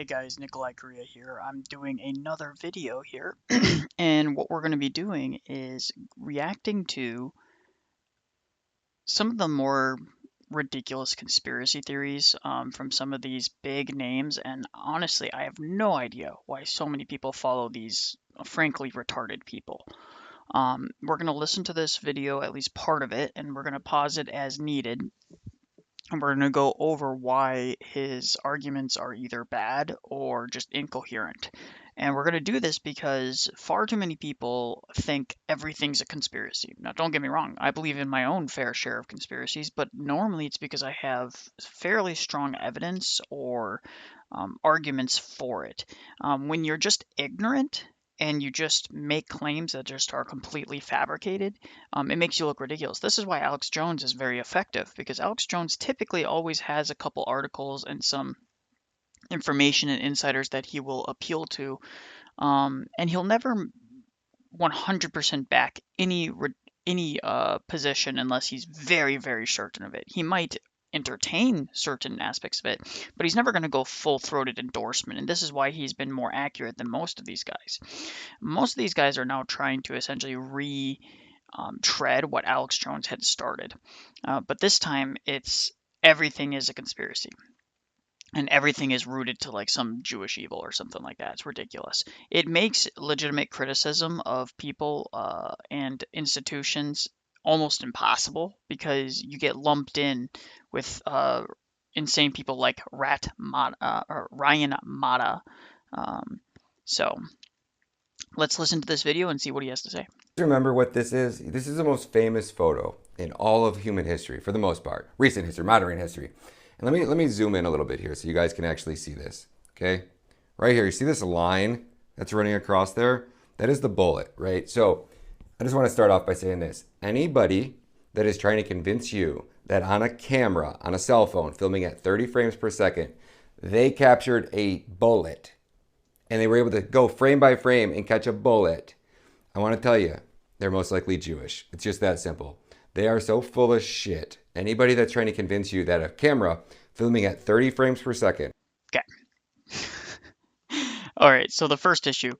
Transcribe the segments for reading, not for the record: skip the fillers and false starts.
Hey guys, Nicholai here. I'm doing another video here, and what we're going to be doing is reacting to some of the more ridiculous conspiracy theories from some of these big names. And honestly, I have no idea why so many people follow these frankly retarded people. We're going to listen to this video, at least part of it, and we're going to pause it as needed. And we're going to go over why his arguments are either bad or just incoherent. And we're going to do this because far too many people think everything's a conspiracy. Now, don't get me wrong, I believe in my own fair share of conspiracies, but normally it's because I have fairly strong evidence or arguments for it. When you're just ignorant and you just make claims that just are completely fabricated, it makes you look ridiculous. This is why Alex Jones is very effective, because Alex Jones typically always has a couple articles and some information and insiders that he will appeal to, and he'll never 100% back any position unless he's very, very certain of it. He might entertain certain aspects of it, but he's never going to go full-throated endorsement. And this is why he's been more accurate than most of these guys. Most of these guys are now trying to essentially tread what Alex Jones had started. But this time, it's everything is a conspiracy. And everything is rooted to like some Jewish evil or something like that. It's ridiculous. It makes legitimate criticism of people and institutions almost impossible because you get lumped in with insane people like Ryan Matta. Um, so let's listen to this video and see what he has to say. Remember what this is? This is the most famous photo in all of human history, for the most part. Recent history, modern history. And let me zoom in a little bit here so you guys can actually see this. Okay? Right here, you see this line that's running across there? That is the bullet, right? So I just want to start off by saying this. Anybody that is trying to convince you that on a camera, on a cell phone, filming at 30 frames per second, they captured a bullet and they were able to go frame by frame and catch a bullet, I want to tell you, they're most likely Jewish. It's just that simple. They are so full of shit. Anybody that's trying to convince you that a camera filming at 30 frames per second. Okay. All right. So the first issue,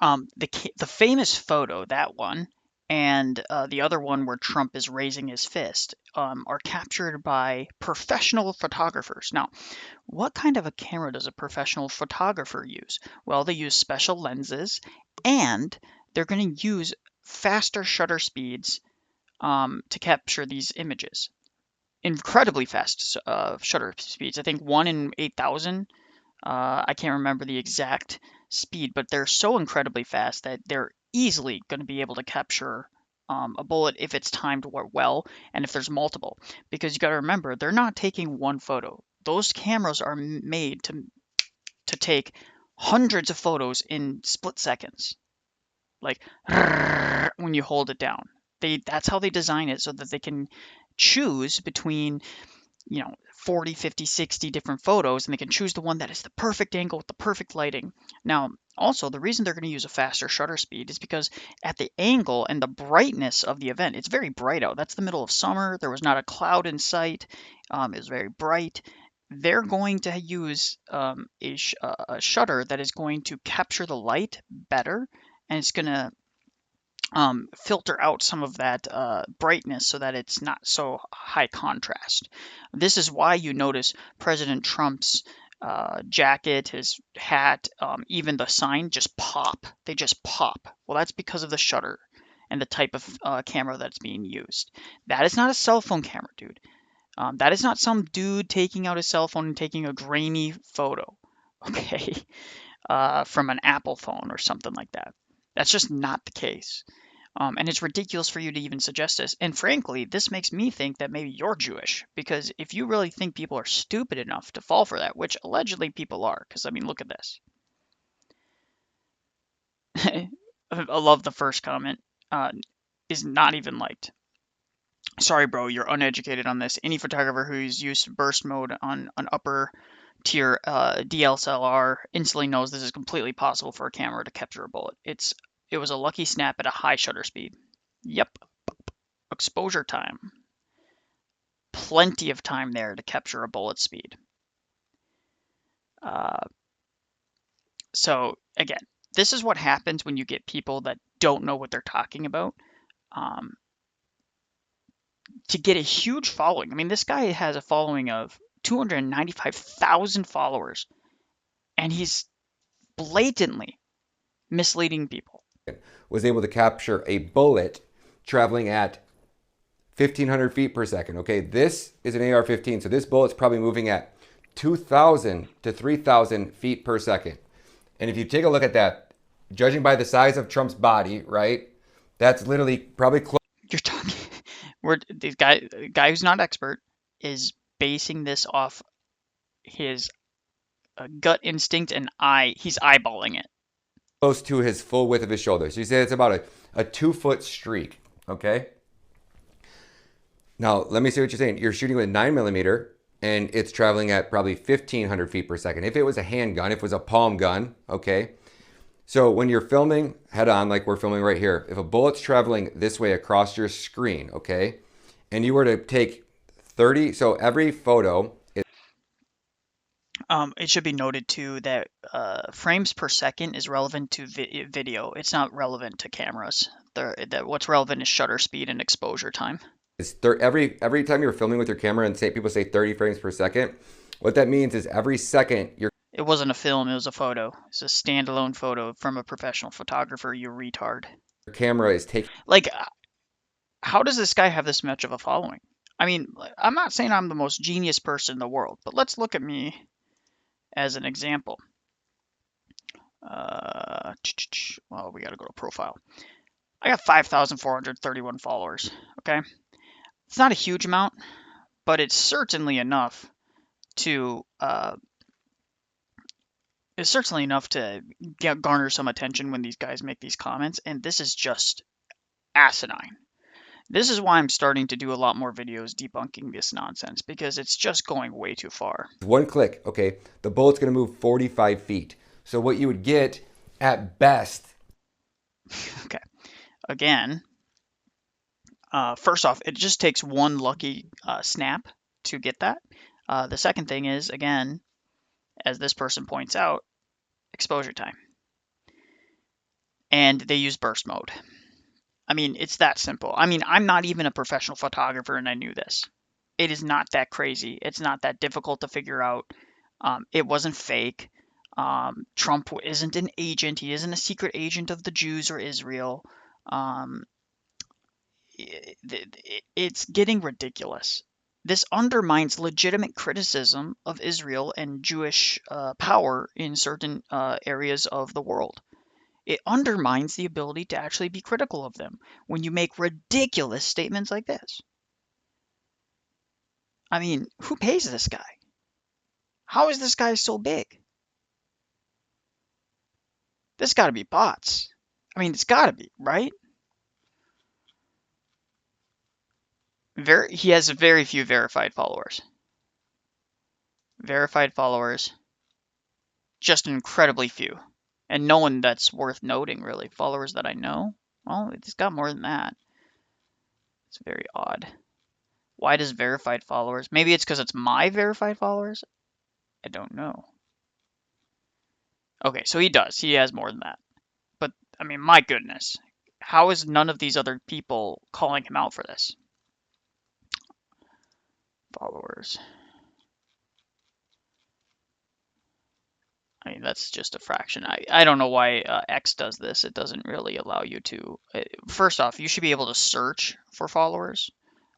the famous photo, that one, and the other one where Trump is raising his fist, are captured by professional photographers. Now, what kind of a camera does a professional photographer use? Well, they use special lenses, and they're going to use faster shutter speeds to capture these images. Incredibly fast shutter speeds. I think 1 in 8,000. I can't remember the exact speed, but they're so incredibly fast that they're easily going to be able to capture a bullet if it's timed well and if there's multiple. Because you got to remember, they're not taking one photo. Those cameras are made to take hundreds of photos in split seconds, like when you hold it down. That's how they design it so that they can choose between 40, 50, 60 different photos, and they can choose the one that is the perfect angle with the perfect lighting. Now, also, the reason they're going to use a faster shutter speed is because at the angle and the brightness of the event, it's very bright out. That's the middle of summer. There was not a cloud in sight. It was very bright. They're going to use a shutter that is going to capture the light better, and it's going to filter out some of that brightness so that it's not so high contrast. This is why you notice President Trump's jacket, his hat, even the sign just pop. They just pop. Well, that's because of the shutter and the type of camera that's being used. That is not a cell phone camera, dude. That is not some dude taking out his cell phone and taking a grainy photo, okay, from an Apple phone or something like that. That's just not the case. And it's ridiculous for you to even suggest this. And frankly, this makes me think that maybe you're Jewish, because if you really think people are stupid enough to fall for that, which allegedly people are, because I mean, look at this. I love the first comment. Is not even liked. Sorry, bro, you're uneducated on this. Any photographer who's used burst mode on an upper tier DSLR instantly knows this is completely possible for a camera to capture a bullet. It was a lucky snap at a high shutter speed. Yep. Exposure time. Plenty of time there to capture a bullet speed. Uh, so again, this is what happens when you get people that don't know what they're talking about. Um, to get a huge following. I mean, this guy has a following of 295,000 followers, and he's blatantly misleading people. Was able to capture a bullet traveling at 1,500 feet per second. Okay, this is an AR-15, so this bullet's probably moving at 2,000 to 3,000 feet per second. And if you take a look at that, judging by the size of Trump's body, right, that's literally probably close. You're talking, the guy who's not expert is basing this off his gut instinct and he's eyeballing it. Close to his full width of his shoulder. So you say it's about a 2-foot streak, okay? Now, let me see what you're saying. You're shooting with 9mm, and it's traveling at probably 1,500 feet per second. If it was a handgun, if it was a palm gun, okay? So when you're filming head on, like we're filming right here, if a bullet's traveling this way across your screen, okay, and you were to take 30, so every photo is It should be noted too that frames per second is relevant to video. It's not relevant to cameras. What's relevant is shutter speed and exposure time. every time you're filming with your camera and say people say 30 frames per second, what that means is every second you're It wasn't a film, it was a photo. It's a standalone photo from a professional photographer, you retard. your camera is taking. Like, how does this guy have this much of a following? I mean, I'm not saying I'm the most genius person in the world, but let's look at me as an example. Well, we got to go to profile. I got 5,431 followers, okay? It's not a huge amount, but it's certainly enough to garner some attention when these guys make these comments, and this is just asinine. This is why I'm starting to do a lot more videos debunking this nonsense, because it's just going way too far. One click, okay, the bullet's going to move 45 feet. So what you would get at best. Okay, again, first off, it just takes one lucky snap to get that. The second thing is, again, as this person points out, exposure time. And they use burst mode. I mean, it's that simple. I mean, I'm not even a professional photographer and I knew this. It is not that crazy. It's not that difficult to figure out. It wasn't fake. Trump isn't an agent. He isn't a secret agent of the Jews or Israel. It's getting ridiculous. This undermines legitimate criticism of Israel and Jewish power in certain areas of the world. It undermines the ability to actually be critical of them when you make ridiculous statements like this. I mean, who pays this guy? How is this guy so big? This got to be bots. I mean, it's got to be, right? He has very few verified followers. Verified followers, just incredibly few. And no one that's worth noting, really. Followers that I know, well, it's got more than that. It's very odd. Why does verified followers? Maybe it's because it's my verified followers? I don't know. Okay, so he does. He has more than that. But, I mean, my goodness. How is none of these other people calling him out for this? Followers. I mean, that's just a fraction. I don't know why X does this. It doesn't really allow you to. First off, you should be able to search for followers.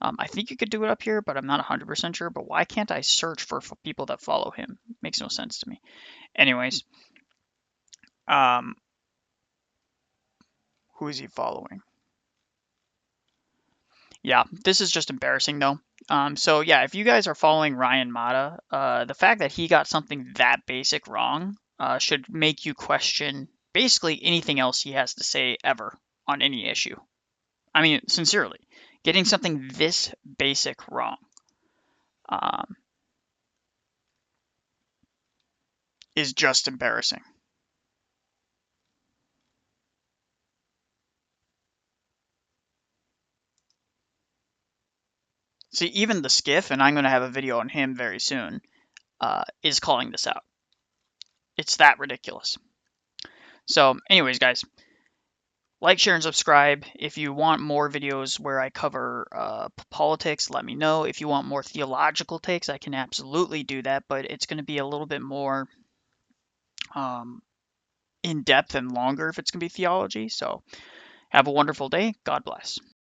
I think you could do it up here, but I'm not 100% sure. But why can't I search for people that follow him? It makes no sense to me. Anyways, who is he following? Yeah, this is just embarrassing though. So yeah, if you guys are following Ryan Matta, the fact that he got something that basic wrong should make you question basically anything else he has to say ever on any issue. I mean, sincerely, getting something this basic wrong is just embarrassing. See, even the Skiff, and I'm going to have a video on him very soon, is calling this out. It's that ridiculous. So anyways, guys, like, share, and subscribe. If you want more videos where I cover politics, let me know. If you want more theological takes, I can absolutely do that, but it's going to be a little bit more um, in depth and longer if it's going to be theology. So have a wonderful day. God bless.